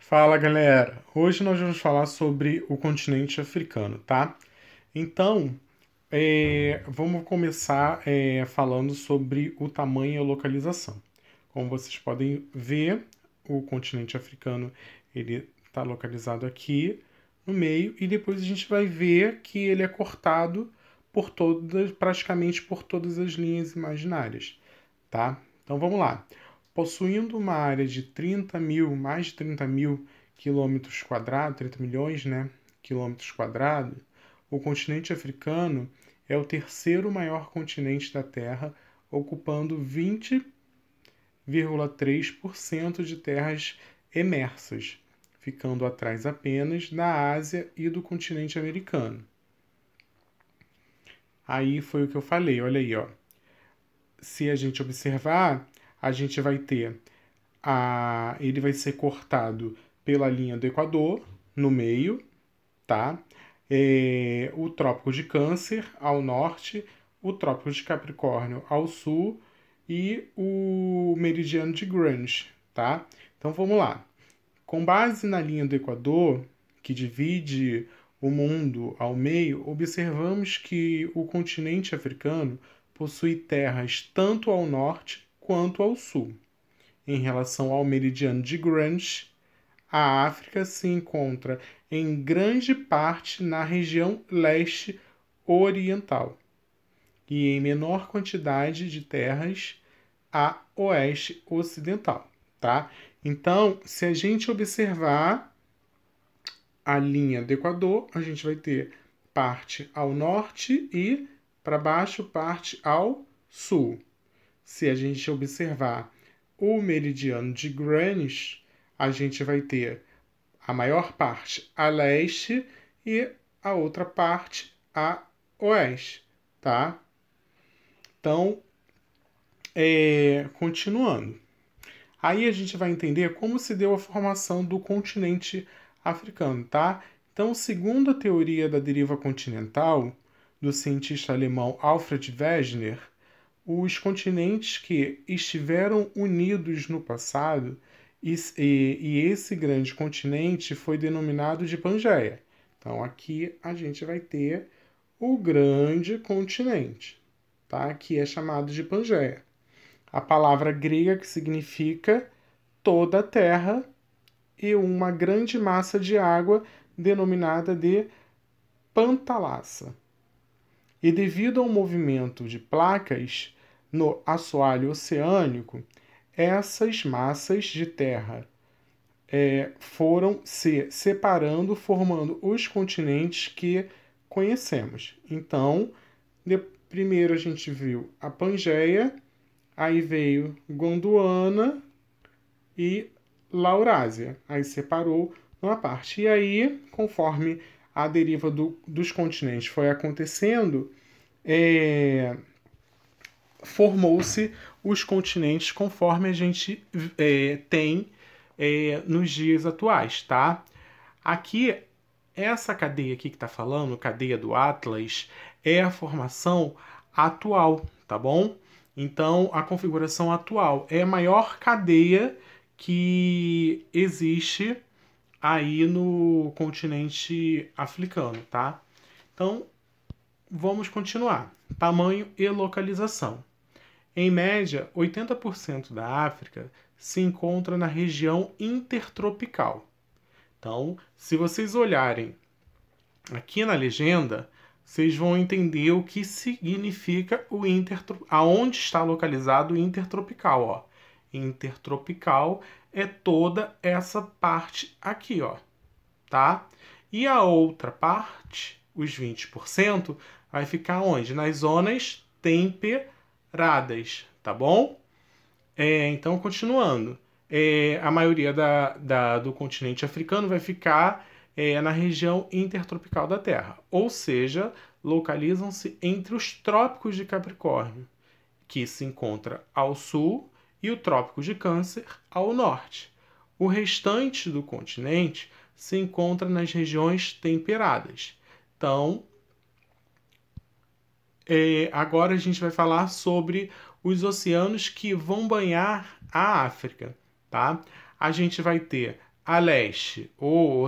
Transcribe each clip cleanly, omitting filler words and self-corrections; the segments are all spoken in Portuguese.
Fala galera, hoje nós vamos falar sobre o continente africano, tá? Então, vamos começar falando sobre o tamanho e a localização. Como vocês podem ver, o continente africano ele está localizado aqui no meio e depois a gente vai ver que ele é cortado por todas, praticamente por todas as linhas imaginárias, tá? Então vamos lá. Possuindo uma área de 30 mil, mais de 30 mil quilômetros quadrados, 30 milhões, né, quilômetros quadrados, o continente africano é o terceiro maior continente da Terra, ocupando 20,3% de terras emersas, ficando atrás apenas da Ásia e do continente americano. Aí foi o que eu falei, olha aí, ó. Se a gente observar, a gente vai ter ele vai ser cortado pela linha do Equador, no meio, tá? O Trópico de Câncer ao norte, o Trópico de Capricórnio ao sul e o Meridiano de Greenwich, tá? Então vamos lá. Com base na linha do Equador, que divide o mundo ao meio, observamos que o continente africano possui terras tanto ao norte quanto ao sul. Em relação ao meridiano de Greenwich, a África se encontra em grande parte na região leste oriental e em menor quantidade de terras a oeste ocidental, tá? Então, se a gente observar a linha do Equador, a gente vai ter parte ao norte e para baixo parte ao sul. Se a gente observar o meridiano de Greenwich, a gente vai ter a maior parte a leste e a outra parte a oeste, tá? Então, continuando. Aí a gente vai entender como se deu a formação do continente africano, tá? Então, segundo a teoria da deriva continental, do cientista alemão Alfred Wegener, os continentes que estiveram unidos no passado e esse grande continente foi denominado de Pangeia. Então aqui a gente vai ter o grande continente, tá? Que é chamado de Pangeia. A palavra grega que significa toda a terra e uma grande massa de água denominada de Pantalassa. E devido ao movimento de placas no assoalho oceânico, essas massas de terra foram se separando, formando os continentes que conhecemos. Então, primeiro a gente viu a Pangeia, aí veio Gondwana e Laurásia. Aí separou uma parte. E aí, conforme a deriva dos continentes foi acontecendo, formou-se os continentes conforme a gente tem nos dias atuais, tá? Aqui, essa cadeia aqui que está falando, cadeia do Atlas, é a formação atual, tá bom? Então, a configuração atual é a maior cadeia que existe aí no continente africano, tá? Então, vamos continuar. Tamanho e localização. Em média, 80% da África se encontra na região intertropical. Então, se vocês olharem aqui na legenda, vocês vão entender o que significa aonde está localizado o intertropical, ó. Intertropical é toda essa parte aqui, ó, tá? E a outra parte, os 20%, vai ficar onde? Nas zonas temperadas, tá bom? Então, continuando. A maioria do continente africano vai ficar na região intertropical da Terra, ou seja, localizam-se entre os trópicos de Capricórnio, que se encontra ao sul, e o Trópico de Câncer ao norte. O restante do continente se encontra nas regiões temperadas. Então, agora a gente vai falar sobre os oceanos que vão banhar a África, tá? A gente vai ter A leste ou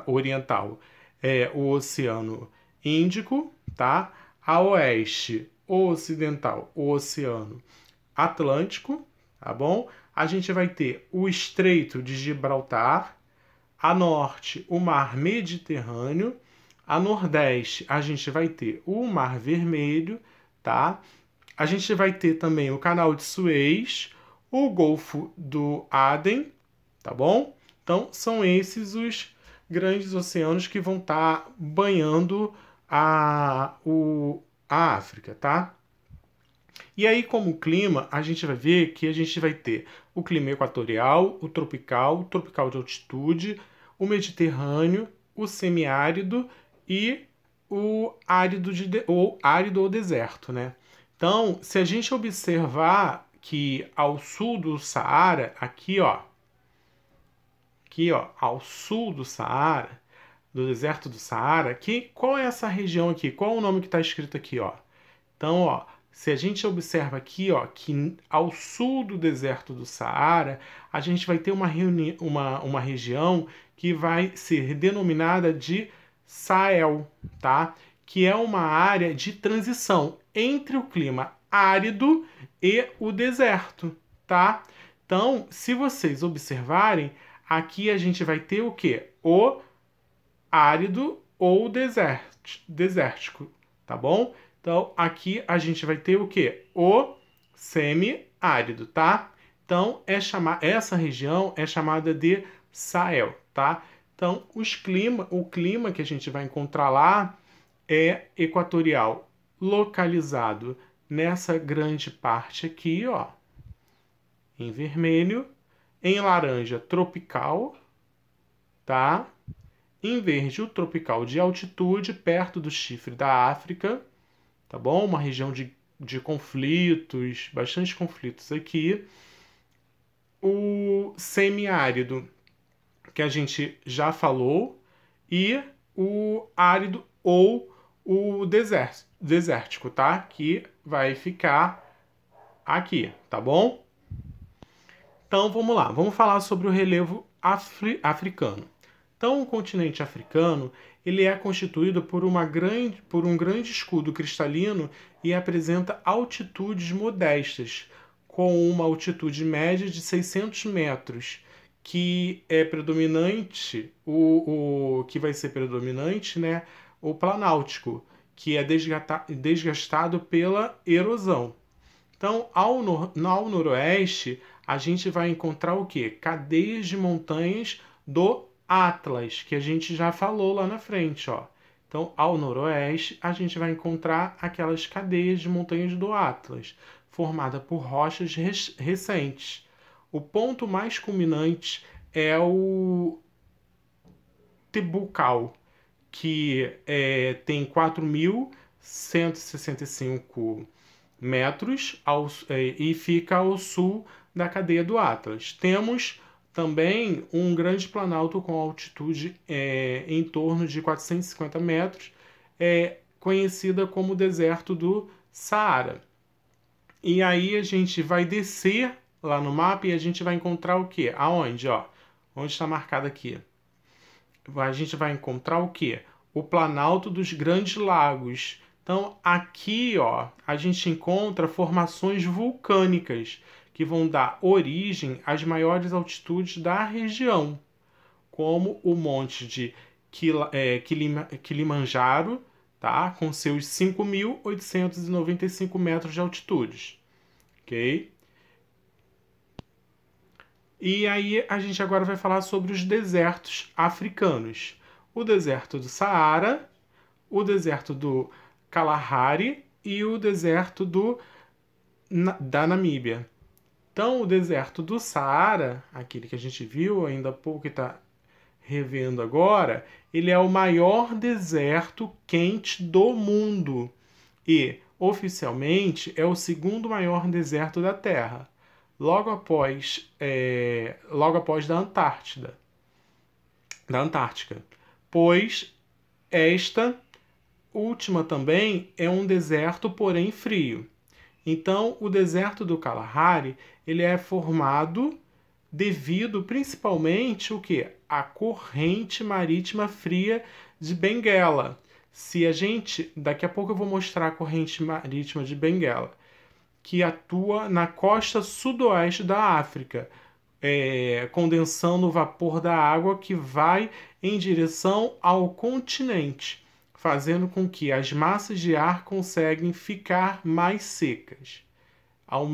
oriental é o Oceano Índico, tá? A oeste ou ocidental, o Oceano Atlântico, tá bom? A gente vai ter o Estreito de Gibraltar, a norte, o Mar Mediterrâneo, a nordeste, a gente vai ter o Mar Vermelho, tá? A gente vai ter também o Canal de Suez, o Golfo do Aden, tá bom? Então, são esses os grandes oceanos que vão estar banhando a África, tá? E aí, como clima, a gente vai ver que a gente vai ter o clima equatorial, o tropical de altitude, o mediterrâneo, o semiárido e o árido ou deserto, né? Então, se a gente observar que ao sul do Saara, aqui ó, ao sul do Saara, do deserto do Saara, qual é essa região aqui? Qual é o nome que está escrito aqui, ó? Então, ó, se a gente observa aqui, ó, que ao sul do deserto do Saara, a gente vai ter uma região que vai ser denominada de Sahel, tá? Que é uma área de transição entre o clima árido e o deserto, tá? Então, se vocês observarem, aqui a gente vai ter o quê? O árido ou desértico, tá bom? Então, aqui a gente vai ter o quê? O semiárido, tá? Então, essa região é chamada de Sahel, tá? Então, o clima que a gente vai encontrar lá é equatorial, localizado nessa grande parte aqui, ó, em vermelho, em laranja, tropical, tá? Em verde, o tropical de altitude, perto do chifre da África, tá bom? Uma região de conflitos, bastante conflitos aqui. O semiárido, que a gente já falou, e o árido ou o desértico, tá? Que vai ficar aqui, tá bom? Então vamos lá, vamos falar sobre o relevo africano. Então, o continente africano ele é constituído por um grande escudo cristalino e apresenta altitudes modestas, com uma altitude média de 600 metros, que é predominante, o que vai ser predominante, né, o planáltico, que é desgastado pela erosão. Então, ao noroeste, a gente vai encontrar o quê? Cadeias de montanhas do Atlas, que a gente já falou lá na frente, ó. Então, ao noroeste, a gente vai encontrar aquelas cadeias de montanhas do Atlas, formada por rochas recentes. O ponto mais culminante é o Tebucal, que tem 4.165 metros e fica ao sul da cadeia do Atlas. Temos também um grande planalto com altitude em torno de 450 metros, conhecida como deserto do Saara. E aí a gente vai descer lá no mapa e a gente vai encontrar o quê? Aonde? Ó? Onde está marcado aqui? A gente vai encontrar o quê? O Planalto dos Grandes Lagos. Então, aqui, ó, a gente encontra formações vulcânicas que vão dar origem às maiores altitudes da região, como o Monte de Kilimanjaro, tá? Com seus 5.895 metros de altitude. Ok? E aí a gente agora vai falar sobre os desertos africanos. O deserto do Saara, o deserto do Kalahari e o deserto da Namíbia. Então, o deserto do Saara, aquele que a gente viu ainda há pouco e está revendo agora, ele é o maior deserto quente do mundo e, oficialmente, é o segundo maior deserto da Terra, logo após da Antártica, pois esta última também é um deserto, porém frio. Então, o deserto do Kalahari ele é formado devido principalmente o quê? A corrente marítima fria de Benguela. Se a gente, daqui a pouco eu vou mostrar a corrente marítima de Benguela, que atua na costa sudoeste da África, condensando o vapor da água que vai em direção ao continente, fazendo com que as massas de ar conseguem ficar mais secas, ao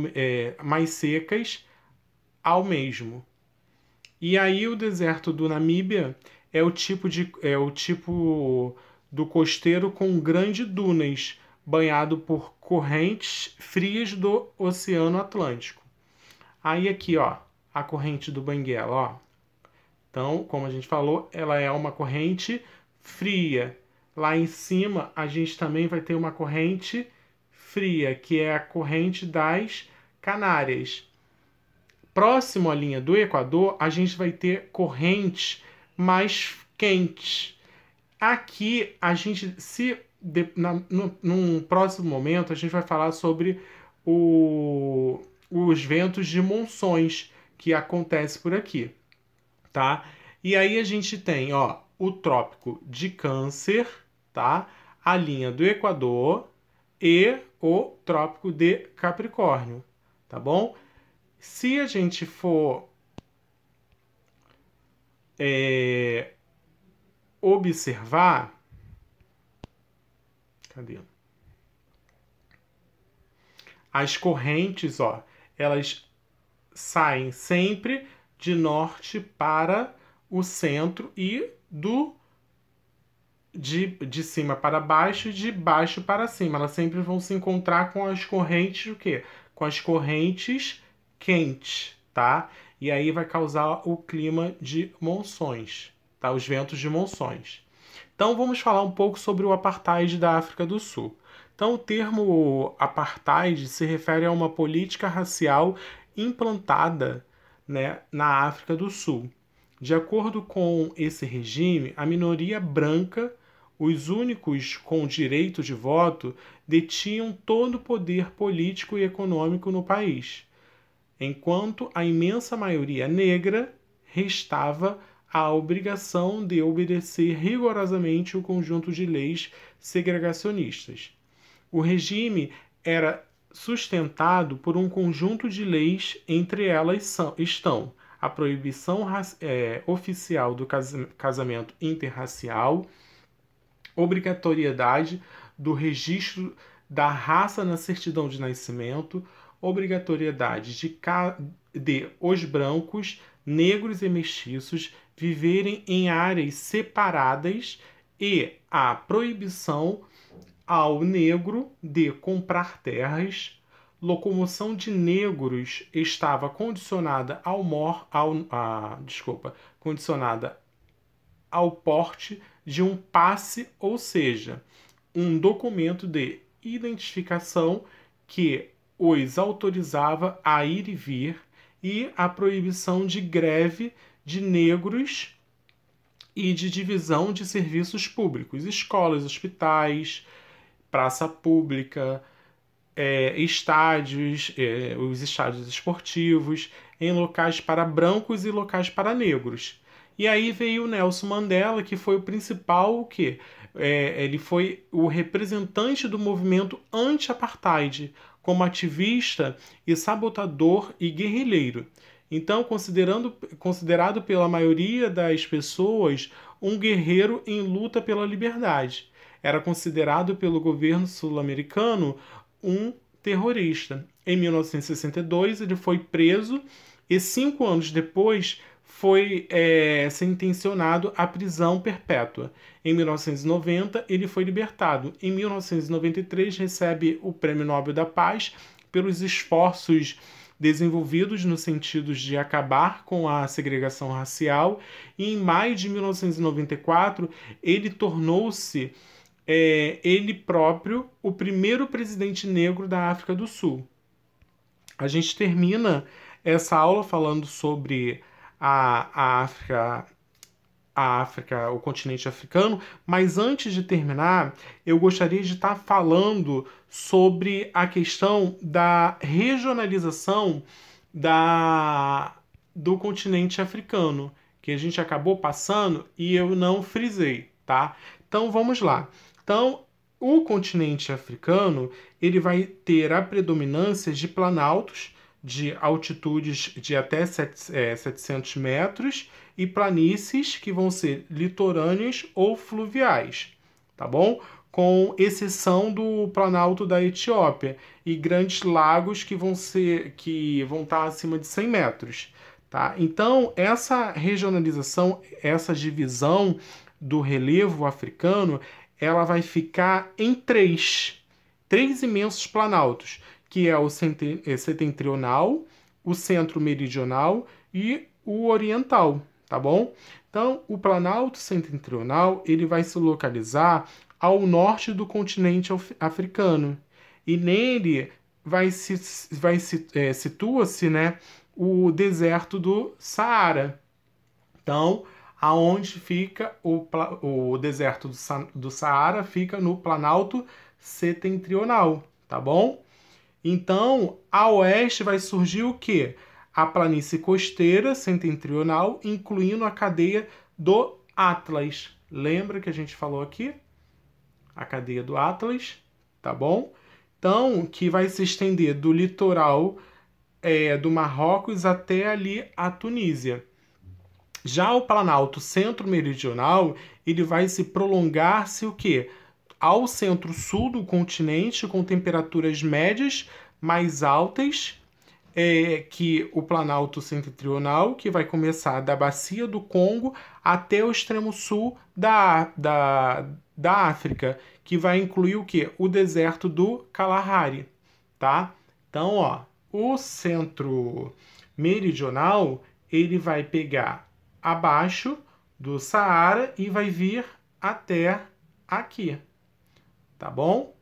mesmo. E aí o deserto do Namíbia é o tipo do costeiro com grandes dunas, banhado por correntes frias do Oceano Atlântico. Aí aqui, ó, a corrente do Benguela, ó. Então, como a gente falou, ela é uma corrente fria. Lá em cima, a gente também vai ter uma corrente fria, que é a corrente das Canárias. Próximo à linha do Equador, a gente vai ter correntes mais quentes. Aqui, a gente, num próximo momento, a gente vai falar sobre os ventos de monções que acontecem por aqui, tá? E aí a gente tem, ó, o Trópico de Câncer, tá? A linha do Equador e o Trópico de Capricórnio, tá bom? Se a gente for observar, cadê? As correntes, ó, elas saem sempre de norte para o centro e de cima para baixo e de baixo para cima. Elas sempre vão se encontrar com as correntes, o quê? Com as correntes quentes, tá? E aí vai causar o clima de monções, tá? Os ventos de monções. Então vamos falar um pouco sobre o apartheid da África do Sul. Então o termo apartheid se refere a uma política racial implantada, né, na África do Sul. De acordo com esse regime, a minoria branca, os únicos com direito de voto, detinham todo o poder político e econômico no país, enquanto a imensa maioria negra restava a obrigação de obedecer rigorosamente o conjunto de leis segregacionistas. O regime era sustentado por um conjunto de leis, entre elas estão a proibição oficial do casamento interracial, obrigatoriedade do registro da raça na certidão de nascimento, obrigatoriedade de os brancos, negros e mestiços viverem em áreas separadas e a proibição ao negro de comprar terras. Locomoção de negros estava condicionada condicionada ao porte de um passe, ou seja, um documento de identificação que os autorizava a ir e vir, e a proibição de greve de negros e de divisão de serviços públicos, escolas, hospitais, praça pública, estádios, os estádios esportivos, em locais para brancos e locais para negros. E aí veio o Nelson Mandela, que foi o principal, ele foi o representante do movimento anti-apartheid, como ativista e sabotador e guerrilheiro. Então, considerado pela maioria das pessoas um guerreiro em luta pela liberdade. Era considerado pelo governo sul-americano um terrorista. Em 1962, ele foi preso e 5 anos depois foi sentenciado à prisão perpétua. Em 1990, ele foi libertado. Em 1993, recebe o Prêmio Nobel da Paz pelos esforços desenvolvidos no sentido de acabar com a segregação racial. E em maio de 1994, ele tornou-se ele próprio o primeiro presidente negro da África do Sul. A gente termina essa aula falando sobre a África, o continente africano, mas antes de terminar, eu gostaria de estar falando sobre a questão da regionalização do continente africano, que a gente acabou passando e eu não frisei, tá? Então vamos lá. Então, o continente africano, ele vai ter a predominância de planaltos de altitudes de até 700 metros e planícies que vão ser litorâneas ou fluviais, tá bom? Com exceção do planalto da Etiópia e grandes lagos que vão estar acima de 100 metros, tá? Então, essa regionalização, essa divisão do relevo africano, ela vai ficar em três imensos planaltos, que é o setentrional, o centro-meridional e o oriental, tá bom? Então, o planalto setentrional, ele vai se localizar ao norte do continente africano. E nele situa-se, né, o deserto do Saara. Então, aonde fica o deserto do Saara fica no Planalto Setentrional, tá bom? Então, a oeste vai surgir o quê? A planície costeira setentrional, incluindo a cadeia do Atlas. Lembra que a gente falou aqui? A cadeia do Atlas, tá bom? Então, que vai se estender do litoral do Marrocos até ali a Tunísia. Já o Planalto Centro-Meridional, ele vai se prolongar-se o quê? Ao centro-sul do continente, com temperaturas médias mais altas que o Planalto Setentrional, que vai começar da Bacia do Congo até o extremo sul da África, que vai incluir o quê? O deserto do Kalahari, tá? Então, ó, o centro meridional, ele vai pegar abaixo do Saara e vai vir até aqui, tá bom?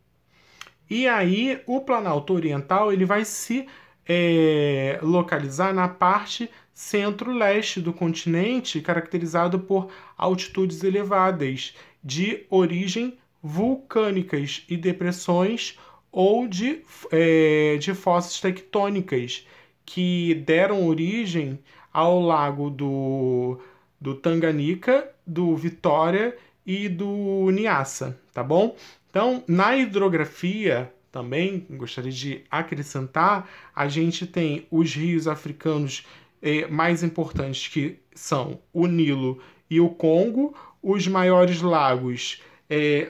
E aí, o Planalto Oriental, ele vai se localizar na parte centro-leste do continente, caracterizado por altitudes elevadas, de origem vulcânicas e depressões ou de fosses tectônicas, que deram origem ao lago do Tanganica, do Vitória e do Niassa, tá bom? Então, na hidrografia, também gostaria de acrescentar, a gente tem os rios africanos mais importantes, que são o Nilo e o Congo. Os maiores lagos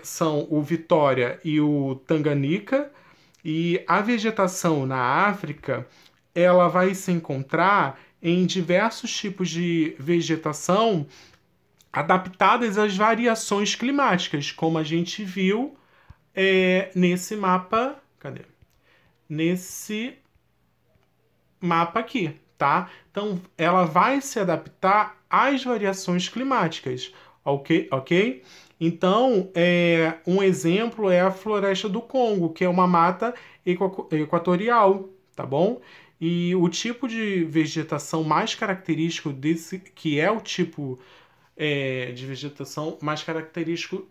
são o Vitória e o Tanganica. E a vegetação na África, ela vai se encontrar em diversos tipos de vegetação adaptadas às variações climáticas, como a gente viu nesse mapa. Cadê? Nesse mapa aqui, tá? Então, ela vai se adaptar às variações climáticas, ok? Então, um exemplo é a floresta do Congo, que é uma mata equatorial, tá bom? E o tipo de vegetação mais característico desse, que é o tipo de vegetação mais característico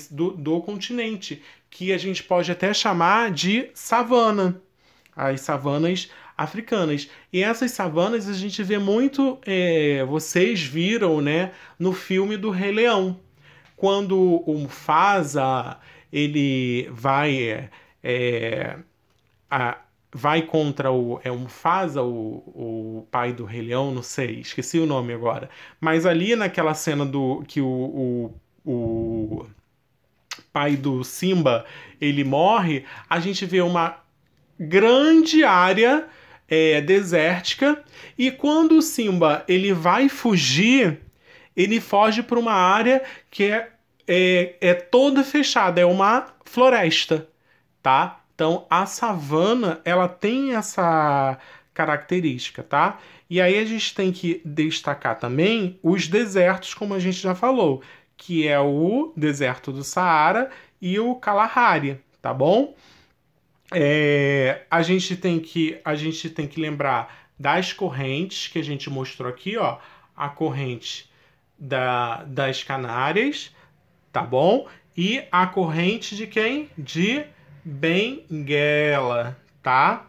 do continente, que a gente pode até chamar de savana, as savanas africanas. E essas savanas a gente vê muito, vocês viram, né, no filme do Rei Leão, quando o Mufasa ele vai contra o Mufasa, o pai do Rei Leão, não sei, esqueci o nome agora. Mas ali naquela cena que o pai do Simba ele morre, a gente vê uma grande área desértica, e quando o Simba ele vai fugir, ele foge para uma área que é toda fechada, é uma floresta, tá? Então, a savana, ela tem essa característica, tá? E aí a gente tem que destacar também os desertos, como a gente já falou, que é o deserto do Saara e o Kalahari, tá bom? A gente tem que lembrar das correntes que a gente mostrou aqui, ó. A corrente das Canárias, tá bom? E a corrente de quem? De Benguela, tá?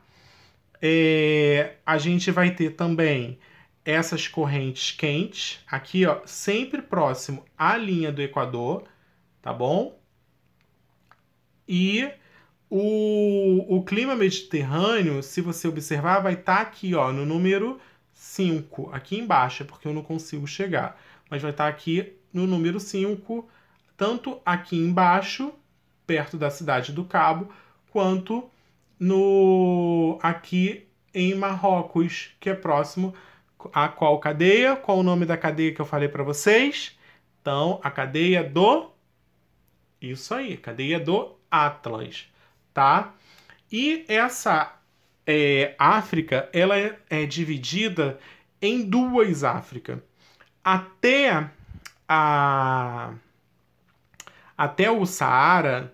A gente vai ter também essas correntes quentes, aqui, ó, sempre próximo à linha do Equador, tá bom? E o clima mediterrâneo, se você observar, vai estar aqui, ó, no número 5, aqui embaixo, é porque eu não consigo chegar, mas vai estar aqui no número 5, tanto aqui embaixo, perto da cidade do Cabo, quanto aqui em Marrocos, que é próximo a qual cadeia? Qual o nome da cadeia que eu falei para vocês? Então, a cadeia do... Isso aí, cadeia do Atlas, tá? E essa África, ela é dividida em duas Áfricas. Até o Saara,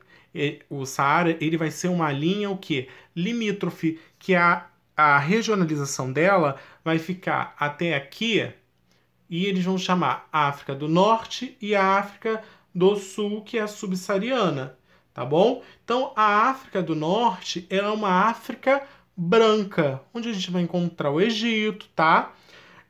ele vai ser uma linha o quê? Limítrofe, que a regionalização dela vai ficar até aqui, e eles vão chamar a África do Norte e a África do Sul, que é a subsaariana, tá bom? Então, a África do Norte ela é uma África branca, onde a gente vai encontrar o Egito, tá?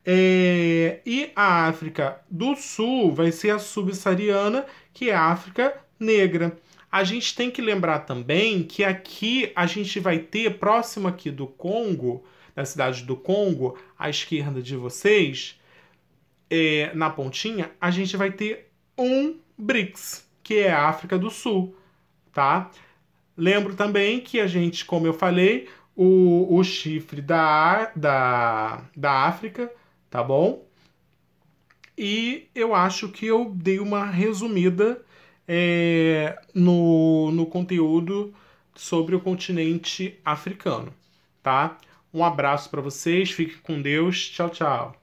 E a África do Sul vai ser a subsaariana, que é a África negra. A gente tem que lembrar também que aqui a gente vai ter, próximo aqui do Congo, da cidade do Congo, à esquerda de vocês, na pontinha, a gente vai ter um BRICS, que é a África do Sul, tá? Lembro também que a gente, como eu falei, o chifre da África, tá bom? E eu acho que eu dei uma resumida no conteúdo sobre o continente africano, tá? Um abraço para vocês, fiquem com Deus, tchau, tchau.